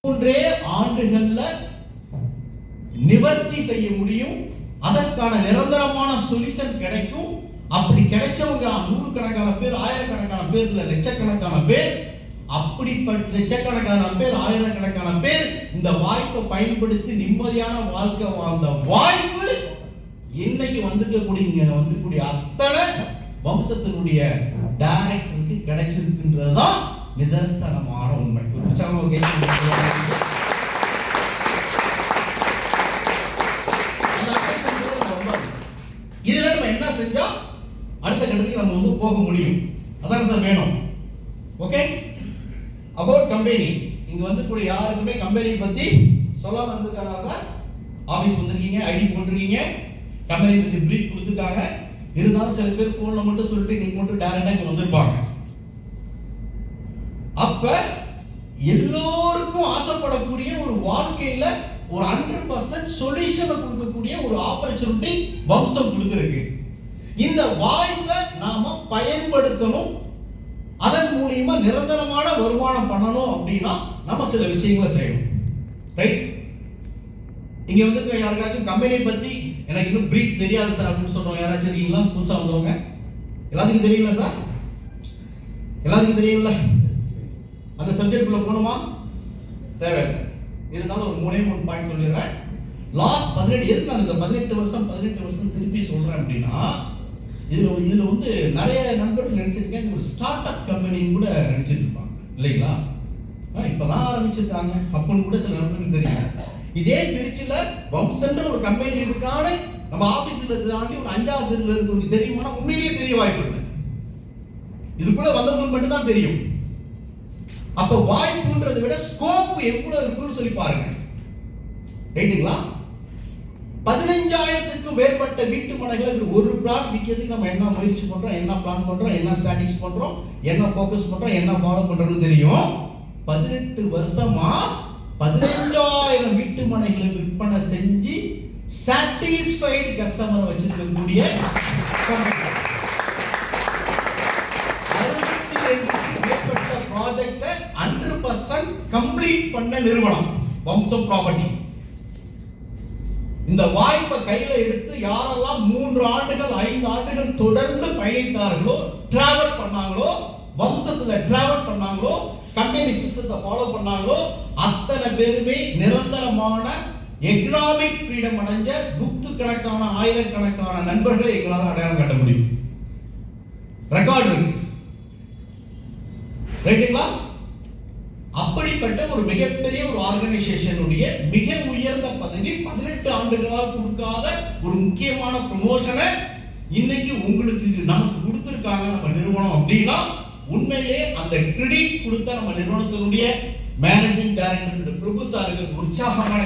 3 ஆண்டுகள்ல நிவர்த்தி செய்ய முடியும். அதற்கான நிரந்தரமான சொல்யூஷன் கிடைக்கும். அப்படி கிடைச்சவங்க 100 கணக்கான பேர், 1000 கணக்கான பேர், இல்ல லட்சக்கணக்கான பேர், அப்படிப்பட்ட லட்சக்கணக்கான பேர், 1000 கணக்கான பேர் இந்த வாய்ப்பை பயன்படுத்தி நிம்மதியான வாழ்க்கை வாழ்ந்த வாய்ப்பு இன்னைக்கு வந்துக்கூடிய அத்தனை வம்சத்தினுடைய டைரக்டருக்கு கிடைச்சிருக்கின்றதுதான் நிதர்சனமான உண்மை. இதுல நம்ம என்ன செஞ்சா அடுத்த கட்டத்துக்கு நம்ம போக முடியும், அதான் சார் வேணும். Okay, about company. இங்க வந்துக்கூடிய யாருக்குமே கம்பெனி பத்தி சொல்லாம இருந்திருக்காங்க சார்? ஆபீஸ் வந்திருக்கீங்க, ஐடி போட்டிருக்கீங்க, கம்பெனி பத்தி பிரீஃப் கொடுத்துருக்காங்க. இருந்தாலும் சில பேர் போன்ல மட்டும் சொல்லிட்டு நீங்க மட்டும் டைரக்டா இங்க வந்திருப்பாங்க. அப்ப எல்லோருக்கும் ஆசைப்படக்கூடிய ஒரு வாழ்க்கையில ஒரு 100% சொல்யூஷனை கொடுக்கக்கூடிய ஒரு ஆப்பர்ச்சுனிட்டி வம்சம் கொடுத்திருக்கு. இந்த வாய்ப்பை நாம பயன்படுத்தணும். அதன் மூலியமா நிரந்தரமான வருமானம் பண்ணணும் அப்படின்னா நம்ம சில விஷயங்களை செய்யணும். ரைட்? இங்க வந்து யாருக்காச்சும் கம்பெனி பத்தி எனக்கு இன்னும் பிரீஃப் தெரியாது சார் அப்படின்னு சொல்றவங்க யாராச்சும் இருக்கீங்களா? புதுசா வந்தவங்க எல்லாத்துக்கும் தெரியல சார்? எல்லாத்துக்கும் தெரியும்ல? அந்த சப்ஜெக்ட் குள்ள போகணுமா? தேவையில்லை. இருந்தாலும் ஒரு 3 பாயிண்ட் சொல்லிடுறேன். லாஸ்ட் 18 எதுக்கு நான் இந்த 18 வருஷம் திருப்பி சொல்றேன் அப்படின்னா, இதுல வந்து நிறைய நண்பர்கள் நினைச்சிருக்கேன் ஒரு ஸ்டார்ட் அப் கம்பெனின்னு கூட நினைச்சிட்டு இருப்பாங்க இல்லைங்களா? இப்பதான் ஆரம்பிச்சிருக்காங்க அப்படின்னு கூட சில நண்பர்கள் தெரியும். இதே திருச்சியில வம்சன்ற ஒரு கம்பெனி இருக்கான்னு நம்ம ஆபீஸ்ல தாண்டி ஒரு 5வது தெருவில் இருக்கிறவங்களுக்கு தெரியுமா? உண்மையிலேயே தெரிய வாய்ப்பு இல்லை. இதுக்குள்ள வந்தவங்களுக்கு மட்டும் தான் தெரியும். அப்ப வாய்ப்புன்றதை விட ஸ்கோப் எவ்வளவு இருக்குன்னு சொல்லி பாருங்க. ரைட்டுங்களா? 15,000க்கு மேற்பட்ட வீட்டு மனைகள் ஒரு பிளாட் விற்கிறதுக்கு நம்ம என்ன முயற்சி பண்றோம், என்ன பிளான் பண்றோம், என்ன ஸ்ட்ராட்டஜிஸ் பண்றோம், என்ன ஃபோக்கஸ் பண்றோம், என்ன ஃபாலோ பண்றோம்னு தெரியும். 18 வருஷமா 15,000 வீட்டு மனைகளை விற்பனை செஞ்சு சாட்டிஸ்ஃபைடு கஸ்டமர் வச்சிருக்கக்கூடிய ப்ராஜெக்ட்டை 100% கம்ப்ளீட் பண்ண நிறுவனம் வம்சம் ப்ராப்பர்ட்டி. இந்த வாய்ப்பை கையில எடுத்து யாரெல்லாம் 3 ஆண்டுகள் 5 ஆண்டுகள் தொடர்ந்து பயணித்தார்களோ, டிராவல் பண்ணாங்களோ, வம்சத்துல டிராவல் பண்ணாங்களோ, கம்பெனி சிஸ்டத்தை ஃபாலோ பண்ணாங்களோ, அத்தனை பேருமே நிரந்தரமான எக்கனாமிக் ஃப்ரீடம் அடைஞ்ச 100கணக்கான 1000கணக்கான நண்பர்களை எங்களால் அடையாளம் காட்ட முடியும். ரெக்கார்டு இருக்கு. ரைட்டுங்களா? அப்படிப்பட்ட ஒரு மிகப்பெரிய ஒரு ஆர்கனைசேஷனுடைய மிக உயர்ந்த பதவி 18 ஆண்டுகளால் கொடுக்காத ஒரு முக்கியமான ப்ரமோஷனை இன்னைக்கு உங்களுக்கு நமக்கு கொடுத்திருக்காங்க நம்ம நிறுவனம் அப்படின்னா, உண்மையிலே அந்த கிரெடிட் கொடுத்த நம்ம நிறுவனத்தினுடைய மேனேஜிங் டைரக்டர் பிரபு சாருக்கு உற்சாகமான